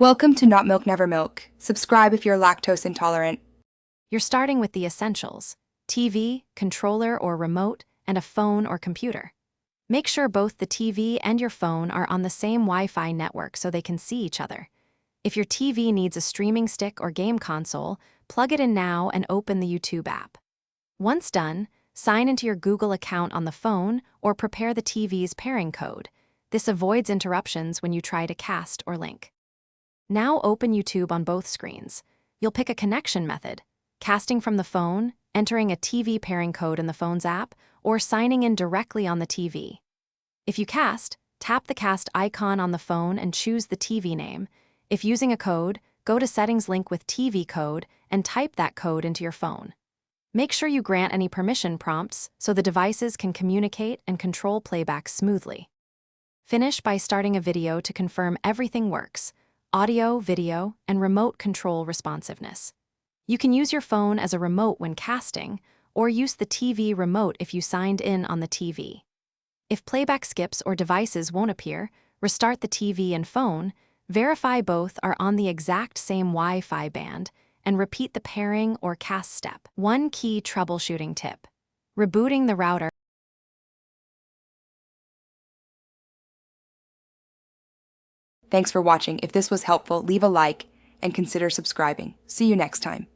Welcome to Not Milk Never Milk. Subscribe if you're lactose intolerant. You're starting with the essentials: TV, controller or remote, and a phone or computer. Make sure both the TV and your phone are on the same Wi-Fi network so they can see each other. If your TV needs a streaming stick or game console, plug it in now and open the YouTube app. Once done, sign into your Google account on the phone or prepare the TV's pairing code. This avoids interruptions when you try to cast or link. Now open YouTube on both screens. You'll pick a connection method: casting from the phone, entering a TV pairing code in the phone's app, or signing in directly on the TV. If you cast, tap the cast icon on the phone and choose the TV name. If using a code, go to Settings link with TV code and type that code into your phone. Make sure you grant any permission prompts so the devices can communicate and control playback smoothly. Finish by starting a video to confirm everything works: audio, video, and remote control responsiveness. You can use your phone as a remote when casting, or use the TV remote if you signed in on the TV. If playback skips or devices won't appear, restart the TV and phone, verify both are on the exact same Wi-Fi band, and repeat the pairing or cast step. One key troubleshooting tip: rebooting the router. Thanks for watching. If this was helpful, leave a like and consider subscribing. See you next time.